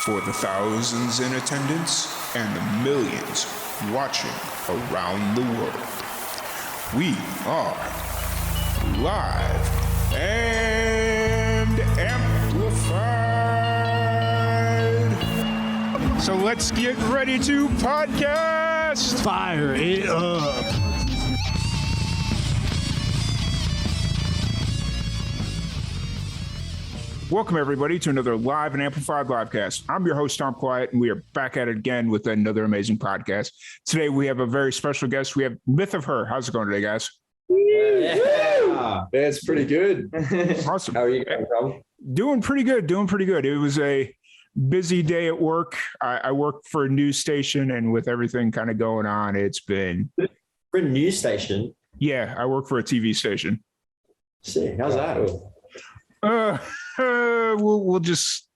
For the thousands in attendance and the millions watching around the world, we are live and amplified. So let's get ready to podcast. Fire it up. Welcome, everybody, to another live and amplified livecast. I'm your host, Tom Quiet, and we are back at it again with another amazing podcast. Today, we have a very special guest. We have Myth of Her. How's it going today, guys? Yeah, it's pretty good. Awesome. How are you guys, Tom? Doing pretty good. It was a busy day at work. I work for a news station, and with everything kind of going on, it's been... For a news station? Yeah, I work for a TV station. Sick. How's that? We'll just...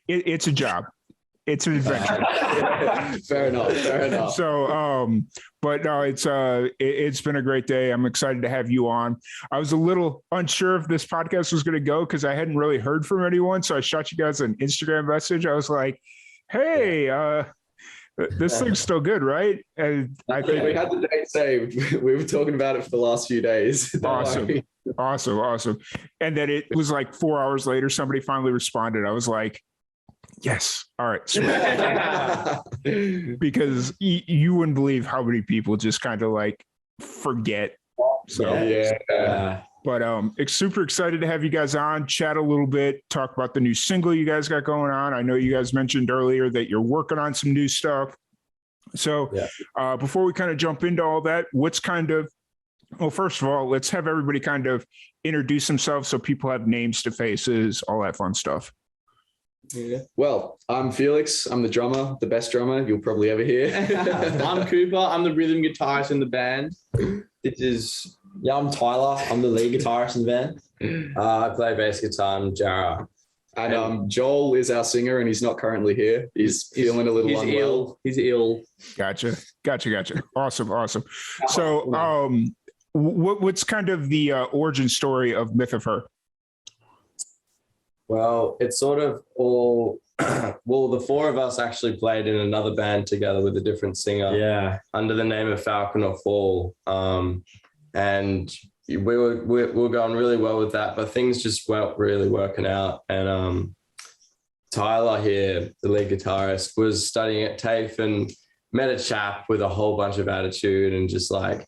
It's a job. It's an adventure. Fair enough. So, but no, it's been a great day. I'm excited to have you on. I was a little unsure if this podcast was going to go because I hadn't really heard from anyone. So I shot you guys an Instagram message. I was like, hey, this thing's still good, right? And I think we had the date saved. We were talking about it for the last few days. Awesome. And then it was like 4 hours later, somebody finally responded. I was like, yes. All right. Sweet. Because you wouldn't believe how many people just kind of like forget. So yeah. But it's super excited to have you guys on, chat a little bit, talk about the new single you guys got going on. I know you guys mentioned earlier that you're working on some new stuff. So before we kind of jump into all that, well, first of all, let's have everybody kind of introduce themselves so people have names to faces, all that fun stuff. Yeah. Well, I'm Felix. I'm the drummer, the best drummer you'll probably ever hear. I'm Cooper. I'm the rhythm guitarist in the band. I'm Tyler. I'm the lead guitarist in the band. I play bass guitar. I'm Jara. And Joel is our singer, and he's not currently here. He's feeling a little unwell. He's ill. Gotcha. Awesome. So what's kind of the origin story of Myth of Her? Well, it's sort of all... well, the four of us actually played in another band together with a different singer. Yeah. Under the name of Falcon or Fall. And we were going really well with that, but things just weren't really working out. And Tyler here, the lead guitarist, was studying at TAFE and met a chap with a whole bunch of attitude and just like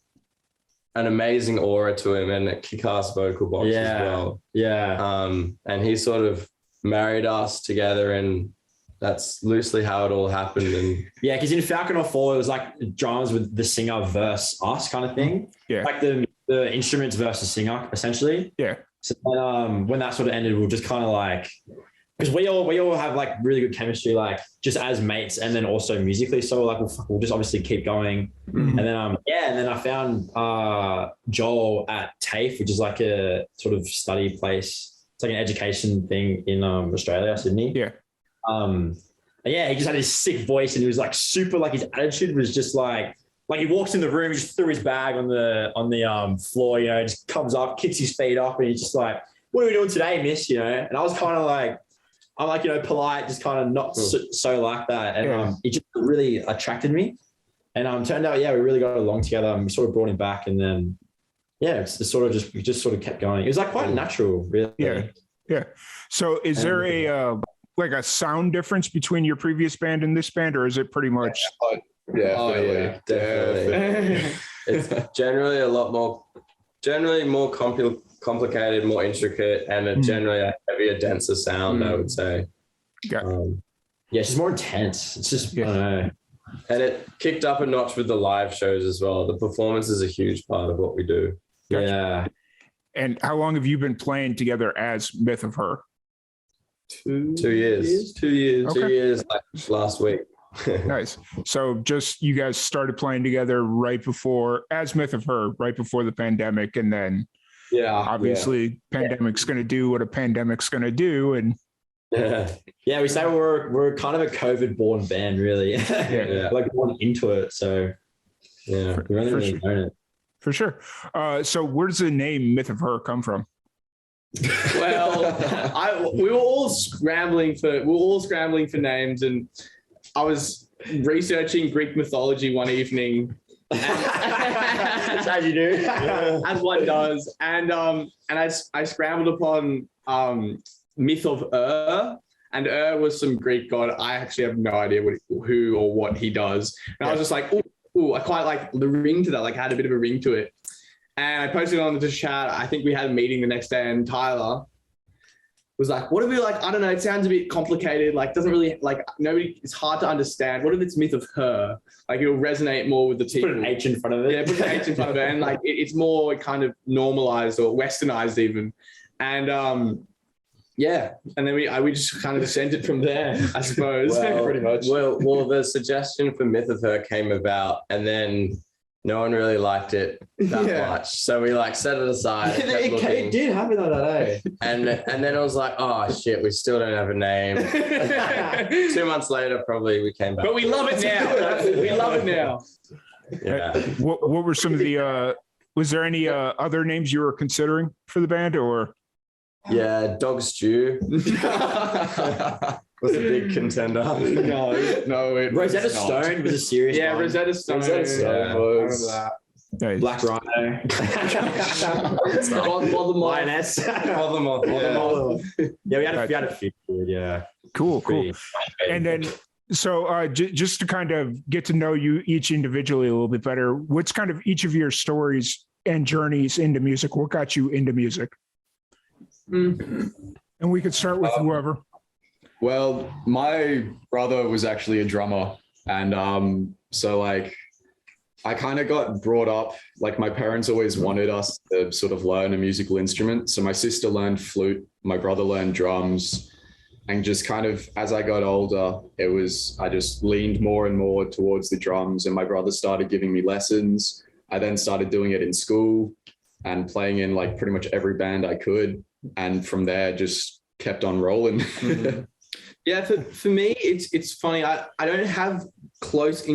an amazing aura to him and a kick-ass vocal box as well. Yeah. And he sort of married us together, and that's loosely how it all happened. And yeah, because in Falcon or Fall, it was like drums with the singer versus us kind of thing. Yeah. Like the instruments versus singer, essentially. Yeah. So when that sort of ended, we were just kind of like, because we all have like really good chemistry, like just as mates, and then also musically. So like we'll just obviously keep going. Mm-hmm. And then and then I found Joel at TAFE, which is like a sort of study place. It's like an education thing in Australia, Sydney. Yeah. He just had his sick voice, and he was like super, like his attitude was just like he walks in the room, he just threw his bag on the floor, just comes up, kicks his feet up, and he's just like, "What are we doing today, miss?" And I was kind of like, I'm like, polite, just kind of not so like that. And it just really attracted me. And turned out, we really got along together, and we sort of brought him back. And then, it's sort of we just sort of kept going. It was like quite natural, really. Yeah. So is there a sound difference between your previous band and this band, or is it pretty much? Definitely. It's generally more complicated, more intricate, and generally a heavier, denser sound, I would say. It's just more intense. It's just, I don't know. And it kicked up a notch with the live shows as well. The performance is a huge part of what we do. Gotcha. Yeah. And how long have you been playing together as Myth of Her? 2 years. 2 years. Okay. 2 years, like last week. Nice. So just you guys started playing together as Myth of Her, right before the pandemic, and then obviously pandemic's going to do what a pandemic's going to do, and we say we're kind of a COVID-born band, really. Like born into it. So we really known it for sure. So where does the name Myth of Her come from? Well, we were all scrambling for names, and I was researching Greek mythology one evening. That's how you do. As one does. And I scrambled upon myth of and was some Greek god. I actually have no idea who or what he does. And I was just like, ooh, I quite like the ring to that, like had a bit of a ring to it. And I posted it on the chat. I think we had a meeting the next day, and Tyler was like, what if we like, I don't know, it sounds a bit complicated, like doesn't really, like nobody, it's hard to understand. What if it's myth of her? Like it'll resonate more with the people. Put an H in front of it. Yeah, put an H in front of it. And like, it's more kind of normalized or westernized even. And yeah, and then we just kind of sent it from there, I suppose, pretty much. Well, the suggestion for myth of her came about, and then no one really liked it that much. So we like set it aside. It did happen like that, eh? And then it was like, oh shit, we still don't have a name. 2 months later, probably we came back. But we love it now. We love it now. Yeah. What were some of the, was there any other names you were considering for the band, or? Yeah, Dog Stew was a big contender. No. Rosetta Stone was a serious one. Rosetta Stone. Was. Nice. Black Rhino. Lioness. Yeah, we had a few. Yeah. Cool. And then, so just to kind of get to know you each individually a little bit better, what's kind of each of your stories and journeys into music? What got you into music? And we could start with whoever. Well, my brother was actually a drummer, and so like I kind of got brought up, like my parents always wanted us to sort of learn a musical instrument. So my sister learned flute, my brother learned drums, and just kind of as I got older, I just leaned more and more towards the drums, and my brother started giving me lessons. I then started doing it in school and playing in like pretty much every band I could. And from there, just kept on rolling. Yeah, for me, it's funny. I don't have close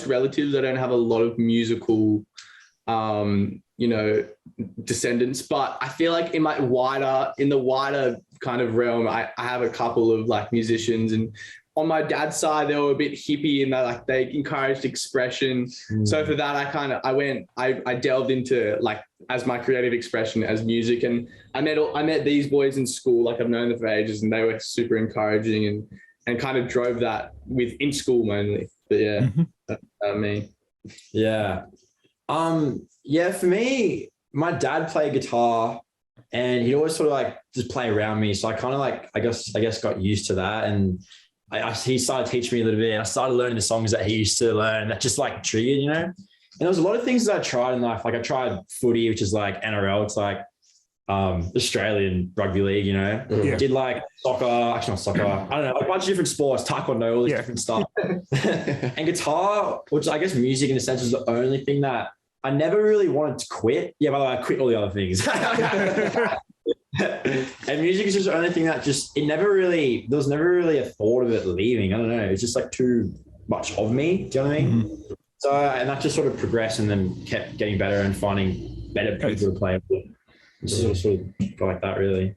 relatives. I don't have a lot of musical, descendants. But I feel like in the wider kind of realm, I have a couple of like musicians, and on my dad's side, they were a bit hippie in that like they encouraged expression. So for that, I delved into like as my creative expression as music, and I met these boys in school. Like I've known them for ages, and they were super encouraging and kind of drove that in school mainly. But yeah, that's me. Yeah. For me, my dad played guitar, and he'd always sort of like just play around me. So I kind of like, I guess got used to that. And he started teaching me a little bit, and I started learning the songs that he used to learn that just like triggered, you know? And there was a lot of things that I tried in life. Like I tried footy, which is like NRL. It's like Australian rugby league, you know? Yeah. Did like soccer, actually not soccer. I don't know, a bunch of different sports, taekwondo, all this different stuff. And guitar, which I guess music in a sense was the only thing that I never really wanted to quit. Yeah, by the way, I quit all the other things. And music is just the only thing that there was never really a thought of it leaving. I don't know. It's just like too much of me. Do you know what I mean? Mm-hmm. So, and that just sort of progressed and then kept getting better and finding better people to play with. Just sort of go like that, really.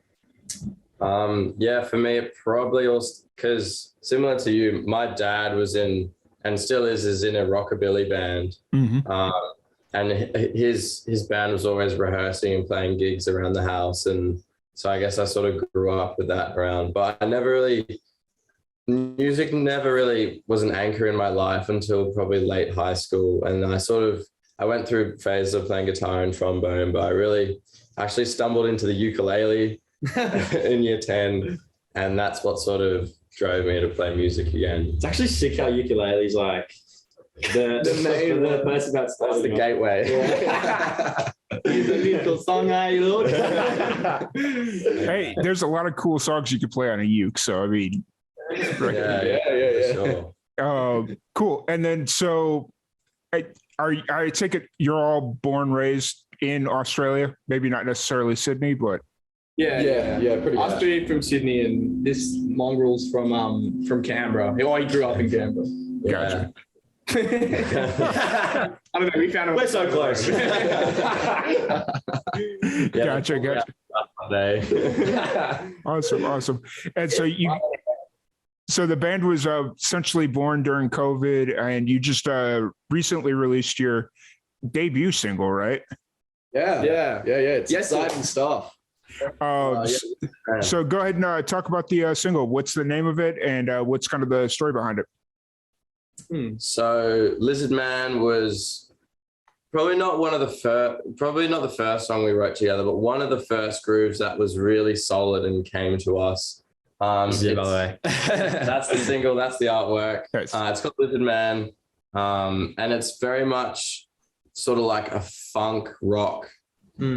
For me, it probably also, because similar to you, my dad was in, and still is in a rockabilly band. Mm-hmm. And his band was always rehearsing and playing gigs around the house. And so I guess I sort of grew up with that around, but music never really was an anchor in my life until probably late high school. And I went through phases of playing guitar and trombone, but I really actually stumbled into the ukulele in year 10. And that's what sort of drove me to play music again. It's actually sick how ukulele's like the person that's the gateway. Yeah. He's a little song I look. Hey, there's a lot of cool songs you could play on a uke. So, I mean, yeah. Sure. Cool. And then, so I take it you're all born, raised in Australia, maybe not necessarily Sydney, but. Yeah, pretty much. I studied from Sydney, and this mongrel's from Canberra. He grew up in Canberra. Gotcha. I don't know. We found him. We're so close. Gotcha. day. Awesome. And so the band was essentially born during COVID, and you just recently released your debut single, right? Yeah. It's exciting stuff. So go ahead and talk about the single. What's the name of it, and what's kind of the story behind it? So Lizard Man was probably not the first song we wrote together, but one of the first grooves that was really solid and came to us. By the way. That's the single. That's the artwork. Nice. It's called Lizard Man, and it's very much sort of like a funk rock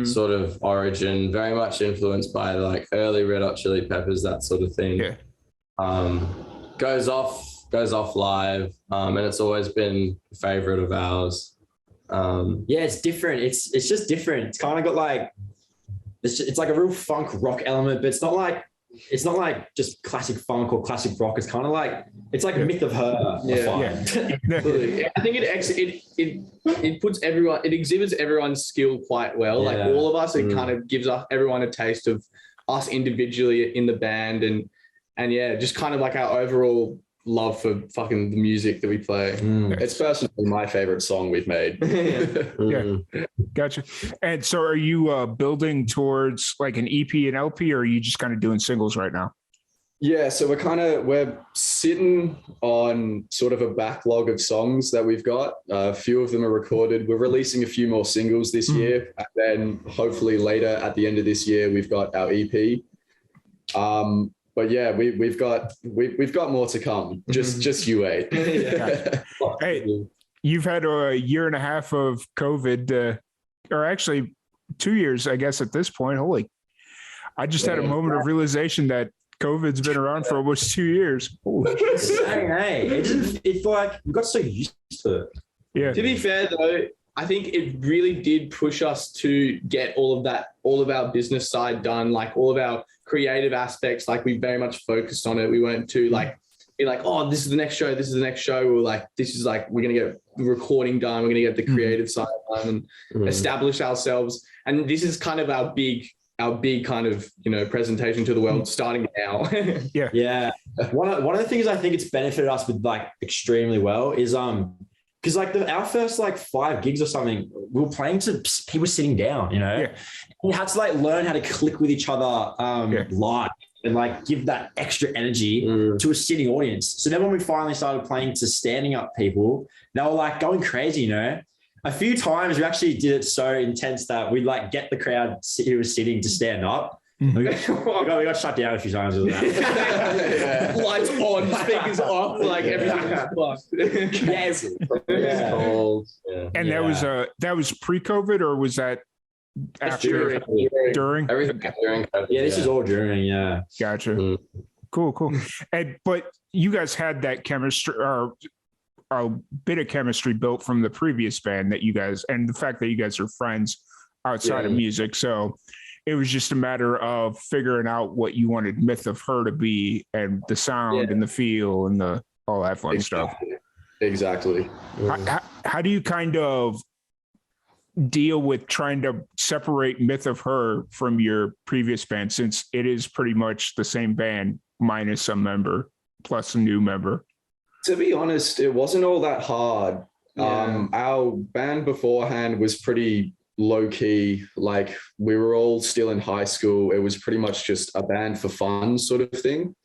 sort of origin, very much influenced by like early Red Hot Chili Peppers, that sort of thing. Yeah. Goes off live, and it's always been a favorite of ours. Yeah, it's different. It's just different. It's kind of got like it's like a real funk rock element, but it's not like just classic funk or classic rock. It's kind of like it's like a Myth of Her. I think it puts everyone, it exhibits everyone's skill quite well. Like all of us, it kind of gives everyone a taste of us individually in the band, and yeah, just kind of like our overall love for fucking the music that we play. It's personally my favorite song we've made. Yeah, gotcha. And so are you building towards like an EP and LP, or are you just kind of doing singles right now? Yeah, so we're sitting on sort of a backlog of songs that we've got. A few of them are recorded. We're releasing a few more singles this year, and then hopefully later at the end of this year we've got our EP. But yeah, we've got more to come. Just you wait. Hey, you've had a year and a half of COVID, or actually 2 years, I guess, at this point. Holy, I just had a moment of realization that COVID's been around for almost 2 years. Hey, it's like we got so used to it. Yeah. To be fair though, I think it really did push us to get all of our business side done, like all of our creative aspects. Like we very much focused on it. We weren't too be like, oh, this is the next show. We were like, this is like, we're going to get the recording done. We're going to get the creative side done and establish ourselves. And this is kind of our big kind of, presentation to the world starting now. Yeah. One of the things I think it's benefited us with like extremely well is, because like our first like 5 gigs or something, we were playing to people sitting down, We had to like learn how to click with each other live and like give that extra energy to a sitting audience. So then when we finally started playing to standing up people, they were like going crazy, A few times we actually did it so intense that we'd like get the crowd who was sitting to stand up. We got shut down a few times with that. Lights on, speakers off, like everything's fucked. Yes. And that was pre-COVID, or was that after? During? Everything during COVID. Yeah, this is all during. Yeah. Gotcha. Cool. But you guys had that chemistry, or a bit of chemistry built from the previous band that you guys, and the fact that you guys are friends outside of music, so it was just a matter of figuring out what you wanted Myth of Her to be, and the sound and the feel and all that fun stuff. Exactly. How do you kind of deal with trying to separate Myth of Her from your previous band, since it is pretty much the same band minus a member plus a new member? To be honest, it wasn't all that hard. Our band beforehand was pretty low key. Like we were all still in high school. It was pretty much just a band for fun sort of thing.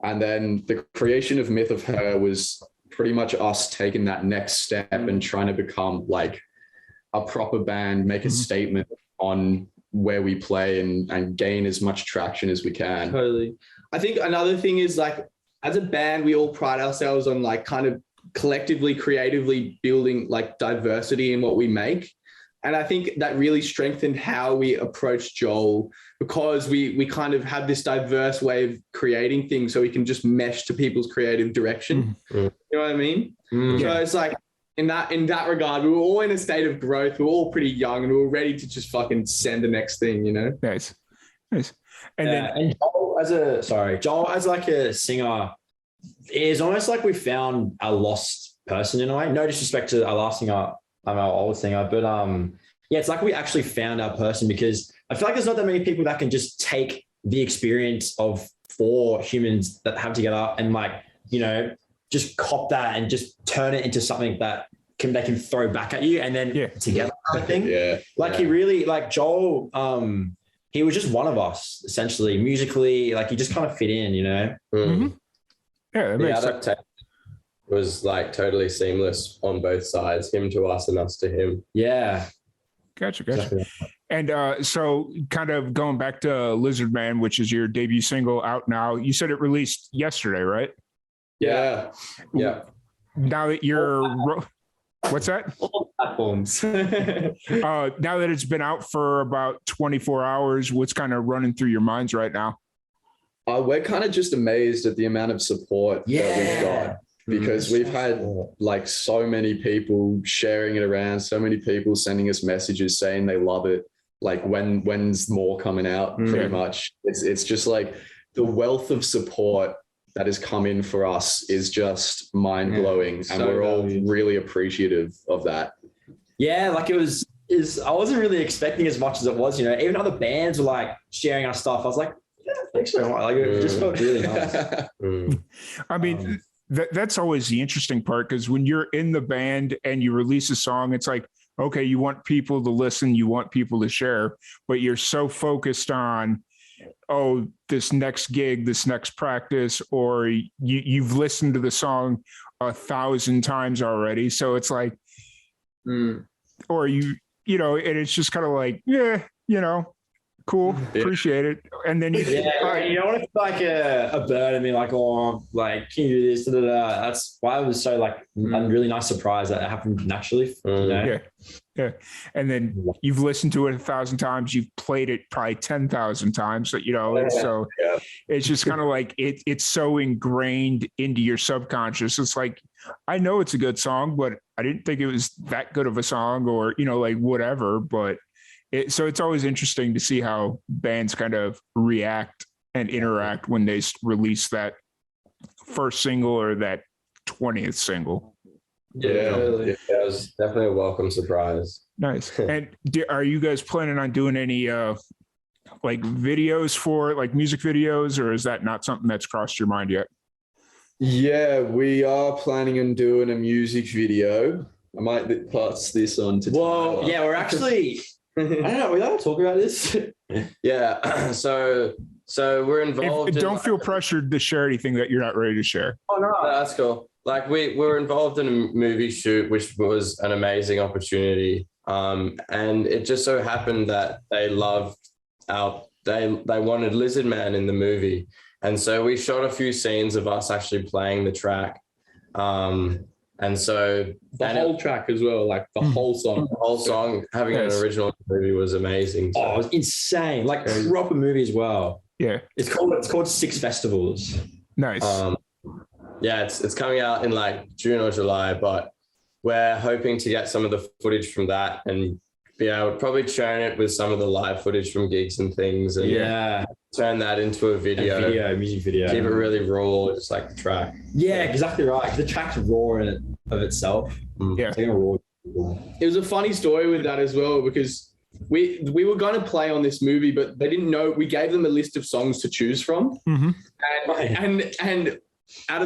And then the creation of Myth of Her was pretty much us taking that next step and trying to become like a proper band, make a statement on where we play and gain as much traction as we can. Totally. I think another thing is like, as a band, we all pride ourselves on like kind of collectively, creatively building like diversity in what we make. And I think that really strengthened how we approach Joel, because we kind of have this diverse way of creating things, so we can just mesh to people's creative direction. You know what I mean? So it's like in that regard, we were all in a state of growth. We were all pretty young, and we were ready to just fucking send the next thing, Nice. And Joel as like a singer is almost like we found a lost person in a way. No disrespect to our last singer, our old singer, but it's like we actually found our person, because I feel like there's not that many people that can just take the experience of 4 humans that have together and like, you know, just cop that and just turn it into something that they can throw back at you and then together kind of thing. He really, like Joel, he was just one of us essentially musically, like he just kind of fit in, you know? Mm-hmm. Yeah, that makes sense. Adaptation was like totally seamless on both sides, him to us and us to him. Yeah. Gotcha. And so kind of going back to Lizard Man, which is your debut single out now, you said it released yesterday, right? Yeah. Now that you're, what's that? All platforms. Now that it's been out for about 24 hours, what's kind of running through your minds right now? We're kind of just amazed at the amount of support that we've got, because we've had like so many people sharing it around, so many people sending us messages saying they love it. Like when's more coming out, pretty much. It's just like the wealth of support that has come in for us is just mind blowing. And we're all really appreciative of that. Yeah, like I wasn't really expecting as much as it was, you know, even other bands were like sharing our stuff. I was like, yeah, thanks so much. Like it just felt really nice. I mean, that's always the interesting part, because when you're in the band and you release a song, it's like, okay, you want people to listen, you want people to share, but you're so focused on, oh, this next gig, this next practice, or you've listened to the song 1,000 times already. So it's like, or you know, and it's just kind of like, yeah, you know, cool, appreciate it. And then you don't want to feel like a bird and be like, oh, like, can you do this? That's why it was so like a really nice surprise that it happened naturally. You know? Yeah. And then you've listened to it 1,000 times, you've played it probably 10,000 times, you know, so it's just kind of like it's so ingrained into your subconscious. It's like, I know it's a good song, but I didn't think it was that good of a song, or, you know, like whatever, but so it's always interesting to see how bands kind of react and interact when they release that first single or that 20th single. It was definitely a welcome surprise. Nice. And are you guys planning on doing any like videos for it, like music videos, or is that not something that's crossed your mind yet? Yeah, we are planning on doing a music video. I might pass this on to Tyler. Yeah, we're actually I don't know, we allowed to talk about this? Yeah. So we're involved. Don't feel pressured to share anything that you're not ready to share. Oh no, that's cool. Like we were involved in a movie shoot, which was an amazing opportunity. And it just so happened that they wanted Lizard Man in the movie. And so we shot a few scenes of us actually playing the track. And so the whole track as well, like the whole song, having an original movie was amazing. So. Oh, it was insane. Like proper movie as well. Yeah. It's called 6 Festivals. Nice. Yeah, it's coming out in like June or July, but we're hoping to get some of the footage from that and be able to probably churn it with some of the live footage from gigs and things, and turn that into a music video. Keep it really raw, just like the track. Yeah, exactly right. The track's raw in of itself. Yeah. It's like a raw. It was a funny story with that as well, because we were going to play on this movie, but they didn't know. We gave them a list of songs to choose from, and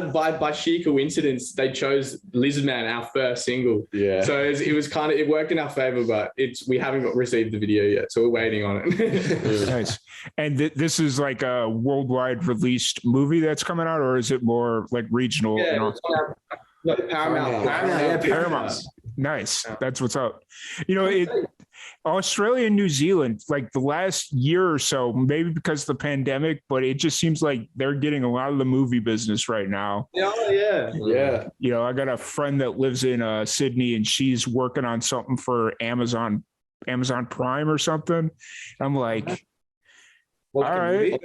by sheer coincidence, they chose Lizard Man, our first single. Yeah. So it was kind of, it worked in our favor, but we haven't received the video yet, so we're waiting on it. Nice. And this is like a worldwide released movie that's coming out, or is it more like regional? Yeah, Paramount. Nice. That's what's up. You know, Australia and New Zealand, like the last year or so, maybe because of the pandemic, but it just seems like they're getting a lot of the movie business right now. Yeah. You know, I got a friend that lives in Sydney, and she's working on something for Amazon Prime or something. I'm like, all right.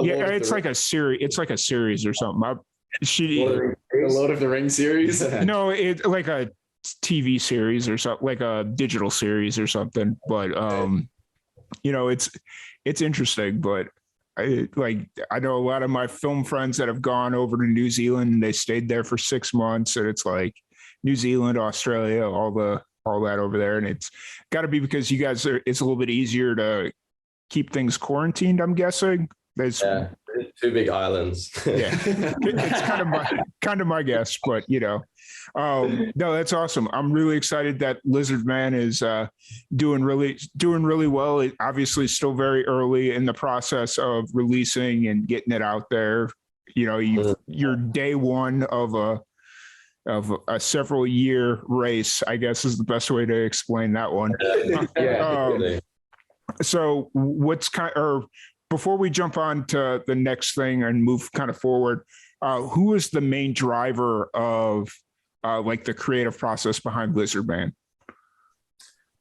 Yeah, it's like a series. It's like a series or something. The Lord of the Rings series? No, it's like a TV series or something, like a digital series or something. But you know, it's interesting. But I know a lot of my film friends that have gone over to New Zealand, and they stayed there for 6 months, and it's like New Zealand, Australia, all that over there, and it's got to be because you guys it's a little bit easier to keep things quarantined, I'm guessing. There's, Yeah, 2 big islands. yeah, it's kind of my guess, but no, that's awesome. I'm really excited that Lizard Man is doing really well. It obviously still very early in the process of releasing and getting it out there. You're day one of a several year race, I guess is the best way to explain that one. So before we jump on to the next thing and move kind of forward, who is the main driver of like the creative process behind Lizard Man?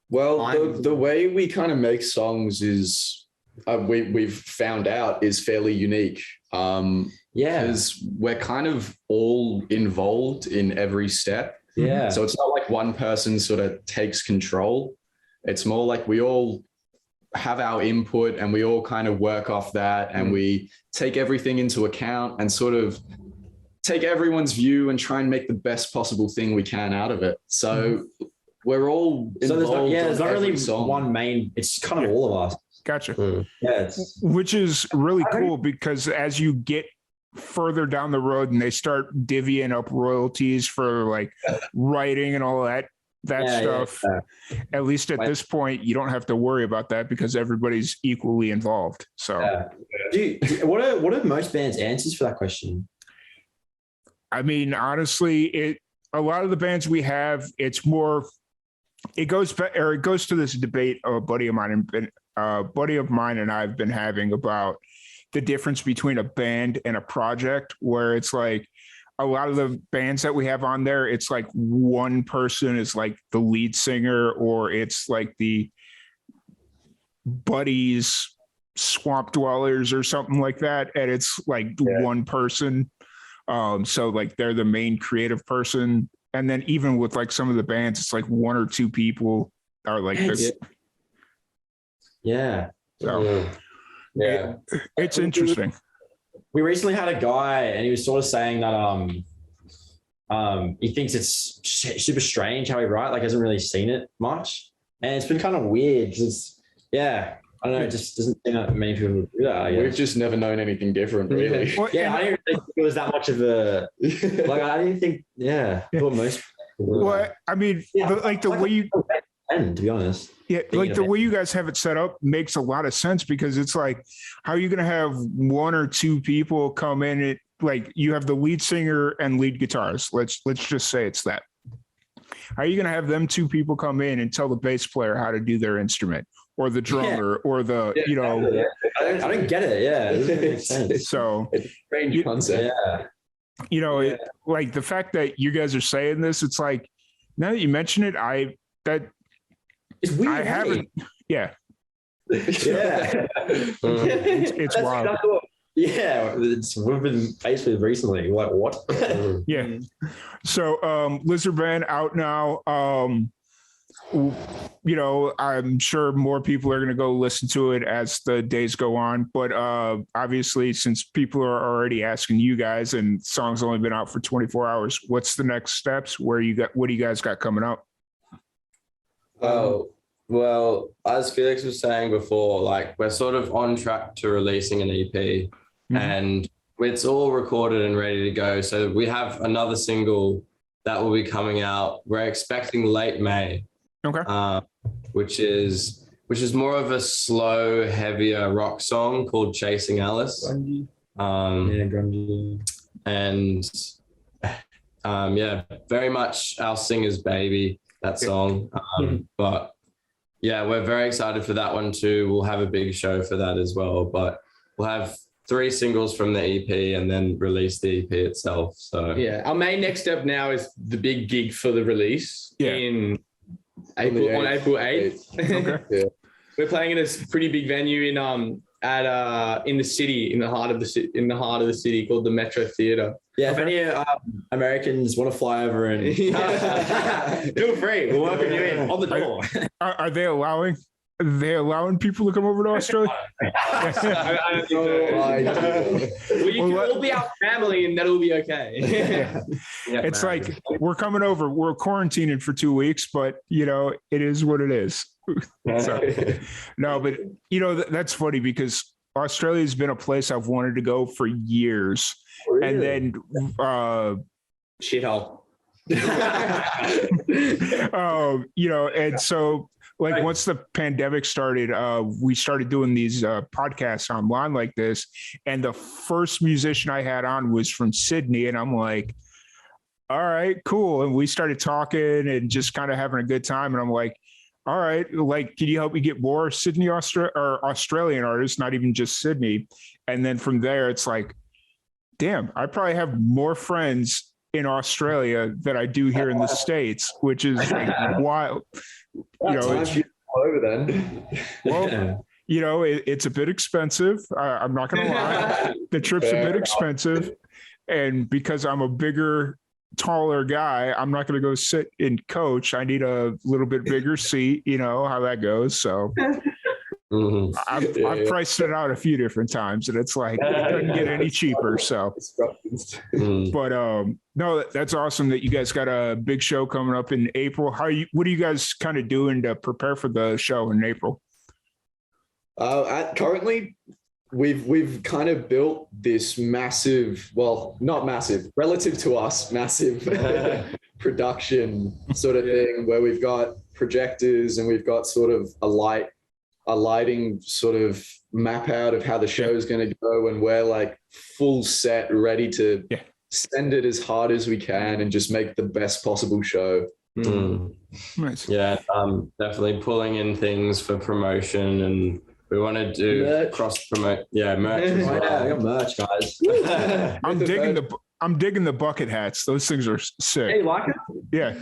Well, the way we kind of make songs is we've found out is fairly unique. Because we're kind of all involved in every step. Yeah. So it's not like one person sort of takes control. It's more like we all have our input and we all kind of work off that, and we take everything into account and sort of take everyone's view and try and make the best possible thing we can out of it. So we're all involved. So there's not really song. one main, it's kind of all of us. Gotcha. Yeah, which is really cool because as you get further down the road and they start divvying up royalties for like writing and all that stuff, at least at this point, you don't have to worry about that because everybody's equally involved. So what are most bands' answers for that question? I mean, honestly, a lot of the bands we have, it's more, it goes to this debate a buddy of mine and I've been having about the difference between a band and a project, where it's like a lot of the bands that we have on there, it's like one person is like the lead singer, or it's like the Buddies Swamp Dwellers or something like that. And it's like one person. So like they're the main creative person. And then even with like some of the bands, it's like one or two people are like this. Yeah. So it's interesting. We recently had a guy and he was sort of saying that he thinks it's super strange how he writes, like hasn't really seen it much. And it's been kind of weird because I don't know, it just doesn't seem that many people do that. We've just never known anything different, really. I didn't think it was that much of a like. I didn't think. I thought most. Well, I mean, the way you. To be honest. Yeah, like the way you guys have it set up makes a lot of sense, because it's like, how are you going to have one or two people come in? Like you have the lead singer and lead guitarist. Let's just say it's that. How are you going to have them two people come in and tell the bass player how to do their instrument, or the drummer, or the I don't get it. Yeah, it doesn't make sense. So it's a strange concept. Yeah, like the fact that you guys are saying this, it's like, now that you mention it, it's weird. I haven't. Yeah. It's wild. We've been faced with recently. Like what? Yeah. So Lizard Man out now. I'm sure more people are going to go listen to it as the days go on. But obviously, since people are already asking you guys, and the song's only been out for 24 hours, what's the next steps? What do you guys got coming up? Well, as Felix was saying before, like we're sort of on track to releasing an EP, and it's all recorded and ready to go. So we have another single that will be coming out. We're expecting late May. Okay. Which is more of a slow, heavier rock song called Chasing Alice. Grungy. Grungy. And very much our singer's baby, that song. But yeah, we're very excited for that one too. We'll have a big show for that as well. But we'll have 3 singles from the EP and then release the EP itself. So our main next step now is the big gig for the release in April 8th. Okay. We're playing in a pretty big venue in the city, in the heart of the city, called the Metro Theatre. Yeah, if any Americans want to fly over and feel free, we'll welcome you in on the door. Are they allowing? they allowing people to come over to Australia? I don't think so. Well, you can all be our family and that'll be okay. It's like we're coming over. We're quarantining for 2 weeks, but it is what it is. So, no, but that's funny because Australia's been a place I've wanted to go for years, and then Shithole. And so like once the pandemic started, we started doing these podcasts online like this, and the first musician I had on was from Sydney, and I'm like, all right, cool. And we started talking and just kind of having a good time, and I'm like, all right, like, can you help me get more Sydney or Australian artists, not even just Sydney? And then from there, it's like, damn, I probably have more friends in Australia than I do here in the States, which is like wild. Over then. Well, it's a bit expensive. I'm not going to lie. The trip's a bit expensive. And because I'm a bigger, taller guy, I'm not going to go sit in coach. I need a little bit bigger seat, how that goes. So I've priced it out a few different times, and it's like, it doesn't get any cheaper. So, but no, that's awesome that you guys got a big show coming up in April. What are you guys kind of doing to prepare for the show in April? Currently, we've kind of built this massive, well, not massive, relative to us, massive production sort of thing where we've got projectors and we've got sort of a lighting sort of map out of how the show is going to go, and we're like full set, ready to send it as hard as we can and just make the best possible show. Nice. Yeah, definitely pulling in things for promotion, and we want to do cross promote. Yeah, merch as well. Yeah, I got merch, guys. I'm digging the bucket hats. Those things are sick. Hey, you like it? Yeah.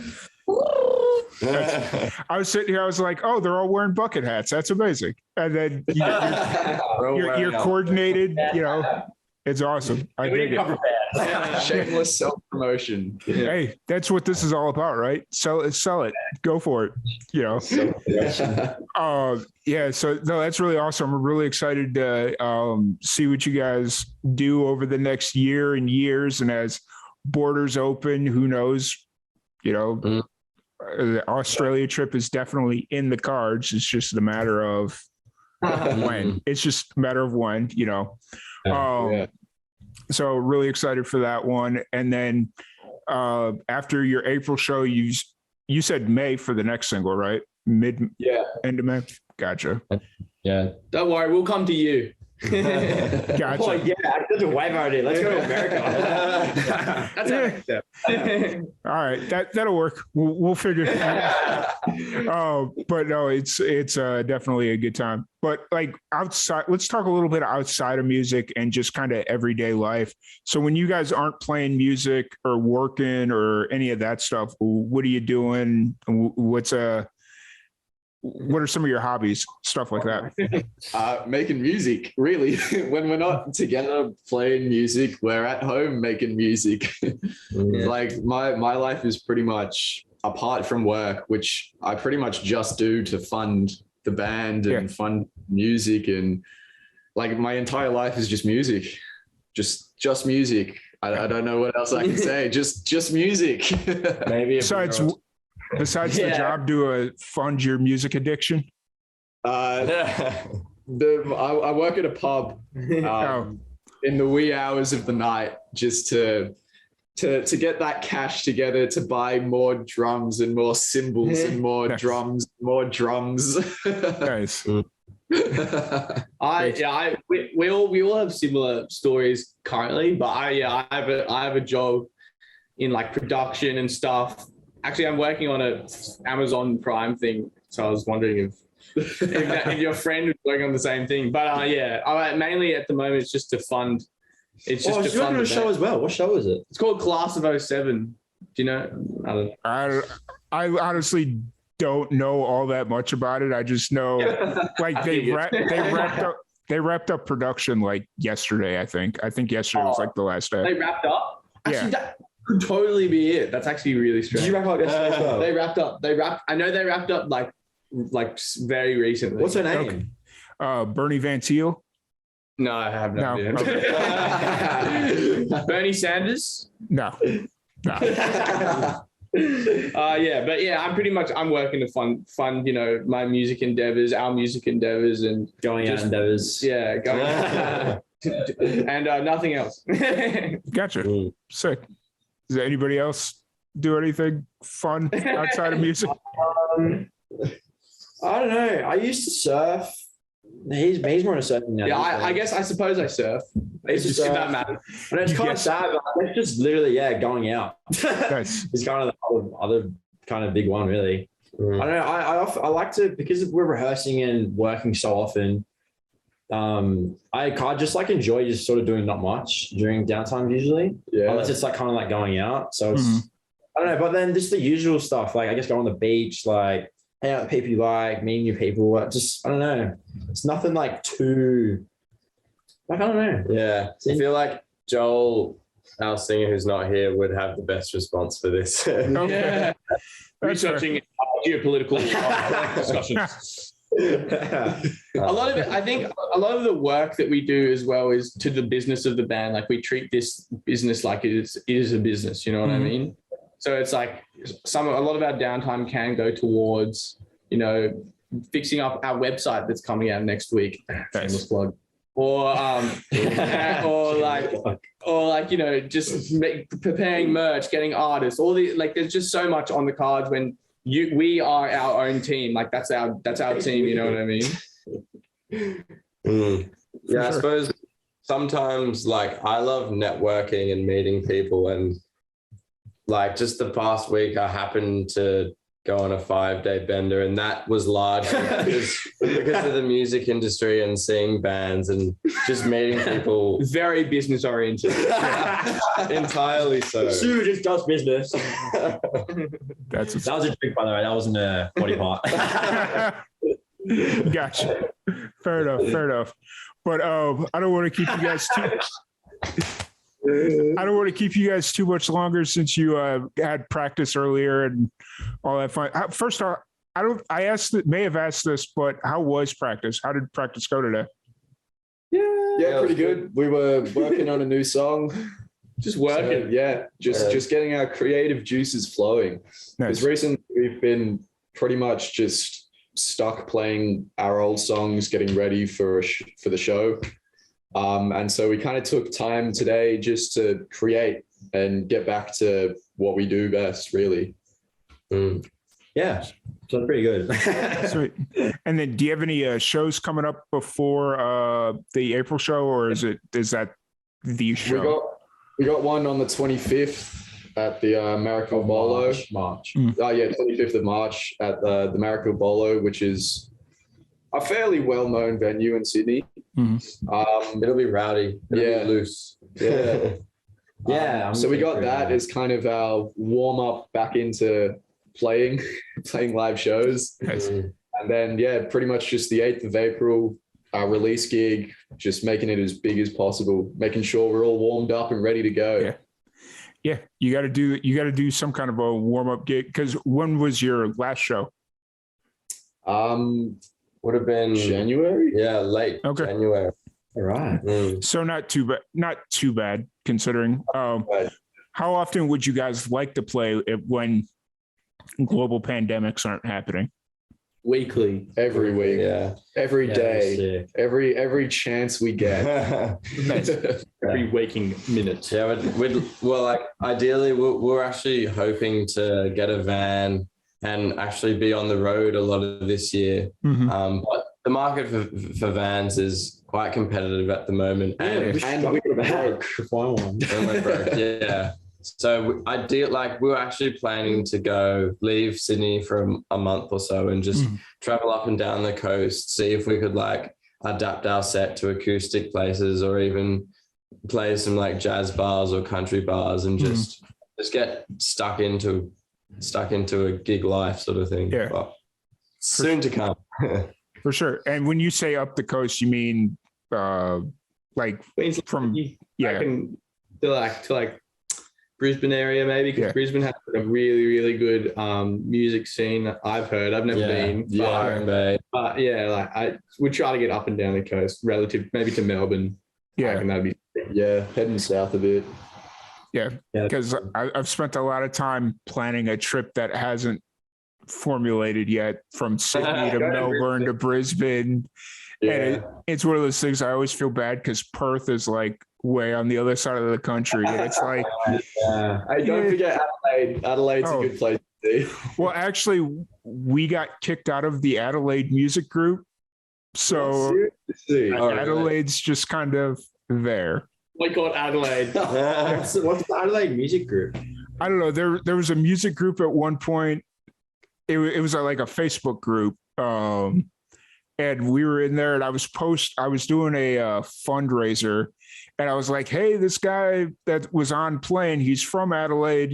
I was sitting here, I was like, oh, they're all wearing bucket hats. That's amazing. And then you're coordinated, it's awesome. I dig it. Shameless self-promotion. Hey, that's what this is all about, right? Sell it. Go for it. So no, that's really awesome. I'm really excited to see what you guys do over the next year and years. And as borders open, who knows, the Australia trip is definitely in the cards. It's just a matter of when. It's just a matter of when, So really excited for that one. And then after your April show, you said May for the next single, right? End of May. Gotcha. Yeah. Don't worry, we'll come to you. Gotcha. Oh, yeah, that's a way better idea. Let's go to America. That's our next step. All right, that'll work. We'll figure it out. But no, it's definitely a good time. But like outside, let's talk a little bit outside of music and just kind of everyday life. So when you guys aren't playing music or working or any of that stuff, what are you doing? What are some of your hobbies, stuff like that? Making music, really. When we're not together playing music, we're at home making music. Like my life is pretty much apart from work, which I pretty much just do to fund the band and fund music, and like my entire life is just music, just music. I don't know what else I can say. Just music. Maybe Besides the job, do I fund your music addiction? I work at a pub in the wee hours of the night just to get that cash together to buy more drums and more cymbals and more drums. Nice. We all have similar stories currently, but I have a job in like production and stuff. Actually, I'm working on a Amazon Prime thing, so I was wondering if your friend was working on the same thing. But mainly at the moment it's just to fund. It's just to fund a show as well. What show is it? It's called Class of 07. Do you know? I honestly don't know all that much about it. I just know like they wrapped up production like yesterday. I think yesterday was like the last day. They wrapped up. Actually, that could totally be it. That's actually really strange. Did you wrap up yesterday as well? They wrapped up. I know they wrapped up like like very recently. What's her name? Bernie Van Thiel. No, I have no No. idea. Bernie Sanders? No. Yeah, but yeah, I'm working to fund, you know, my music endeavors, our music endeavors, and Going out endeavors. yeah, going and nothing else. Gotcha. Sick. Does anybody else do anything fun outside of music? I don't know. I used to surf. He's more into surfing now. Yeah, I guess I suppose I surf. It's just if that matters. And it's kind of sad, but it's just literally, going out. Nice. It's kind of the other kind of big one, really. I don't know. I like to, because we're rehearsing and working so often. I just like enjoy just sort of doing not much during downtime usually. Yeah. Unless it's like kind of like going out. So it's, I don't know. But then just the usual stuff, like I guess go on the beach, like hang out with people you like, meet new people. Just, I don't know. It's nothing like too, like, I don't know. Yeah. I feel like Joel, our singer who's not here, would have the best response for this. Okay. Researching geopolitical discussions. A lot of it, I think a lot of the work that we do as well is to the business of the band. Like we treat this business like it is a business, you know what I mean? So it's like a lot of our downtime can go towards, you know, fixing up our website that's coming out next week. Shameless plug. Or like, you know, just preparing merch, getting artists, all the, like, there's just so much on the cards when we are our own team. Like that's our team, you know what I mean? Yeah, sure. I suppose sometimes like I love networking and meeting people, and like just the past week I happened to go on a 5-day bender, and that was largely because of the music industry and seeing bands and just meeting people. Very business oriented. Entirely so. Sue just does business. That was a drink, by the way. That wasn't a body part. Gotcha. Fair enough. But I don't want to keep you guys too much longer since you had practice earlier and all that fun. First off, may have asked this, but how was practice? How did practice go today? Yeah, pretty good. We were working on a new song. Just working. So, just getting our creative juices flowing. Nice. Because recently we've been pretty much just stuck playing our old songs, getting ready for the show. And so we kind of took time today just to create and get back to what we do best, really. Yeah, so pretty good. Sweet. And then do you have any shows coming up before the April show, or is that the show? We got one on the 25th at the Marrickville Bolo. March. 25th of March at the Marrickville Bolo, which is a fairly well-known venue in Sydney. It'll be rowdy. It'll be loose. Yeah. Yeah. So we got that as kind of our warm-up back into playing live shows. Nice. And then, pretty much just the 8th of April, our release gig, just making it as big as possible, making sure we're all warmed up and ready to go. Yeah. You got to do some kind of a warm-up gig, because when was your last show? Would have been January. Yeah, late January. All right. So not too bad considering. How often would you guys like to play when global pandemics aren't happening? Weekly. Every week. Yeah. Every day. Every chance we get. Every waking minute. Yeah, ideally we're actually hoping to get a van and actually be on the road a lot of this year. But the market for vans is quite competitive at the moment. And we're broke. Yeah. So we were actually planning to leave Sydney for a month or so and just travel up and down the coast, see if we could like adapt our set to acoustic places or even play some like jazz bars or country bars and just get stuck into a gig life sort of thing. Yeah. But soon to come. For sure. And when you say up the coast, you mean like from to Brisbane area, maybe, because Brisbane has a really, really good music scene that I've heard. I've never been. But yeah, like I would try to get up and down the coast, relative maybe to Melbourne. Yeah, and that'd be heading south a bit. Yeah, because I've spent a lot of time planning a trip that hasn't formulated yet, from Sydney to Melbourne to Brisbane. And it's one of those things I always feel bad because Perth is like way on the other side of the country. And it's like, Hey, don't forget Adelaide. Adelaide's a good place to be. Well, actually, we got kicked out of the Adelaide music group. So Adelaide's just kind of there. Boycott Adelaide. What's the Adelaide music group? I don't know. There was a music group at one point. It was like a Facebook group. And we were in there, and I was doing a fundraiser, and I was like, hey, this guy that was on playing, he's from Adelaide,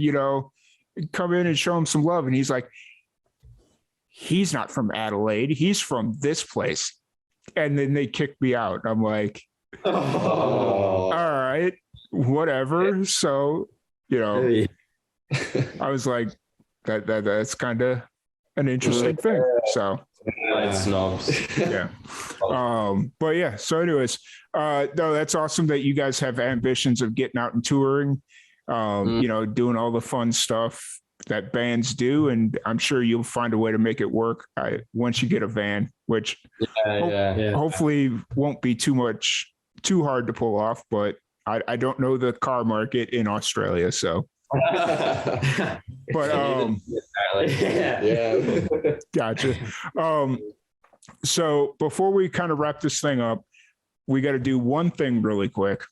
come in and show him some love. And he's like, he's not from Adelaide. He's from this place. And then they kicked me out. I'm like, all right, whatever. So, I was like, that's kind of an interesting thing. So, snobs. But yeah. So, anyways, no, that's awesome that you guys have ambitions of getting out and touring, doing all the fun stuff that bands do, and I'm sure you'll find a way to make it work once you get a van, which hopefully won't be too hard to pull off. But I don't know the car market in Australia, so. But gotcha. So before we kind of wrap this thing up, we got to do one thing really quick.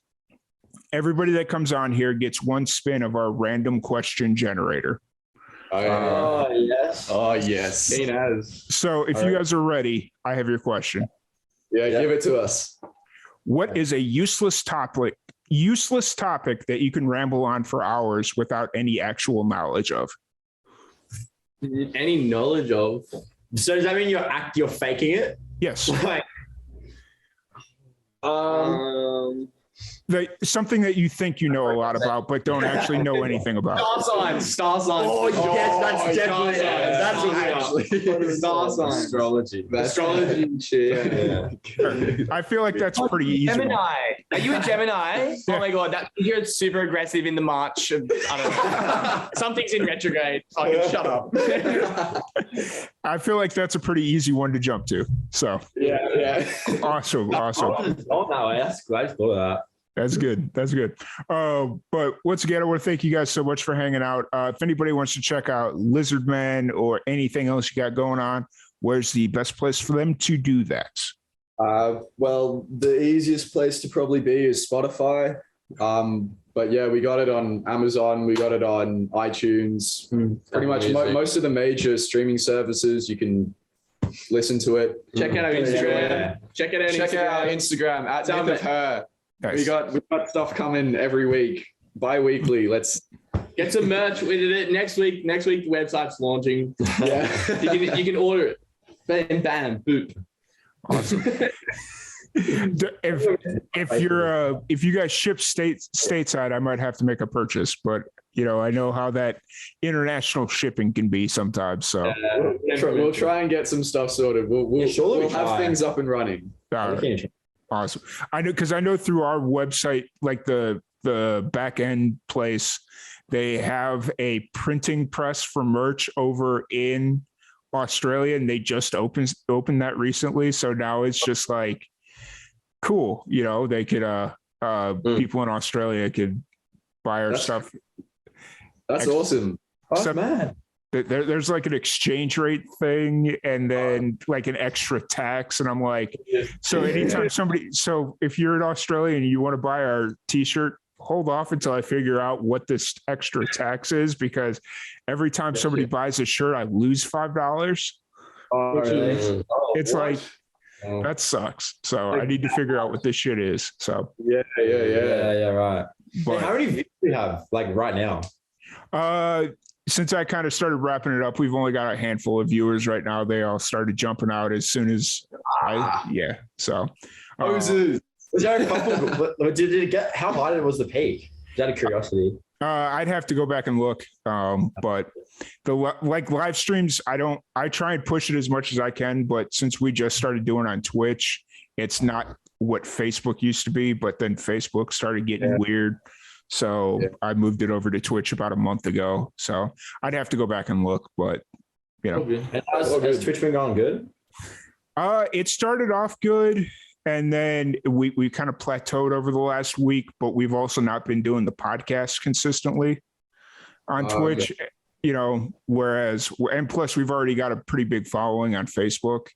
Everybody that comes on here gets one spin of our random question generator. Yes. Oh, yes. Seen as. So if you guys are ready, I have your question. Yeah, give it to us. What is a useless topic that you can ramble on for hours without any actual knowledge of? Any knowledge of? So does that mean you're faking it? Yes. Like, Something that you think you know a lot about, but don't actually know anything about. Star signs. Oh, yes, that's definitely star signs. Astrology. Astrology shit. I feel like that's pretty easy. Gemini. Are you a Gemini? Oh my God, you're super aggressive in the March of, I don't know. Something's in retrograde. Fucking shut up. I feel like that's a pretty easy one to jump to. So Yeah. awesome. Oh no, that's glad you thought of that. That's good. But once again, I want to thank you guys so much for hanging out. If anybody wants to check out Lizardman or anything else you got going on, where's the best place for them to do that? Well, the easiest place to probably be is Spotify. But yeah, we got it on Amazon. We got it on iTunes. Pretty much most of the major streaming services, you can listen to it. Check out our Instagram. Check out our Instagram at Myth of Her. Nice. We got stuff coming every week, bi-weekly. Let's get some merch. We did it next week. Next week the website's launching. Yeah, you can order it. Bam, bam, boop. Awesome. If you guys ship stateside, I might have to make a purchase, but I know how that international shipping can be sometimes. So we'll try and get some stuff sorted. We'll have things up and running. Awesome. I know through our website, like the back end place, they have a printing press for merch over in Australia, and they just opened that recently. So now it's just like cool. They could people in Australia could buy our stuff. That's awesome. Oh, man. There's like an exchange rate thing and then like an extra tax. And I'm like, so anytime if you're in Australia and you want to buy our t-shirt, hold off until I figure out what this extra tax is, because every time somebody buys a shirt, I lose $5. It's like, that sucks. So I need to figure out what this shit is. So yeah, right. But how many views do we have like right now? Since I kind of started wrapping it up, we've only got a handful of viewers right now. They all started jumping out as soon as So was there a couple? Did it get? How high was the peak? Out of curiosity. I'd have to go back and look. But like live streams, I try and push it as much as I can, but since we just started doing on Twitch, it's not what Facebook used to be, but then Facebook started getting weird. So I moved it over to Twitch about a month ago. So I'd have to go back and look, but you know. And has Twitch been going good? It started off good. And then we kind of plateaued over the last week, but we've also not been doing the podcast consistently on Twitch, you know, and plus we've already got a pretty big following on Facebook,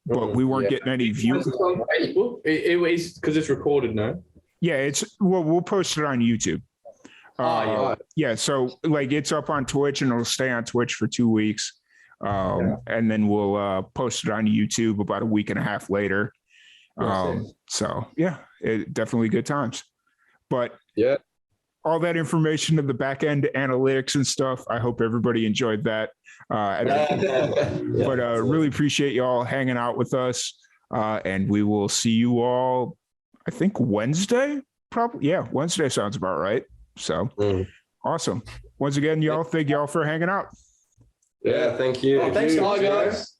but we weren't getting any views. It's because it's recorded, no? Yeah, we'll post it on YouTube. Yeah. So like it's up on Twitch and it'll stay on Twitch for 2 weeks. And then we'll post it on YouTube about a week and a half later. So yeah, definitely good times, but all that information of the back end analytics and stuff. I hope everybody enjoyed that. But really appreciate y'all hanging out with us. And we will see you all, I think Wednesday, probably. Yeah. Wednesday sounds about right. So awesome. Once again, y'all, thank y'all for hanging out. Yeah. Thank you. Thanks, guys.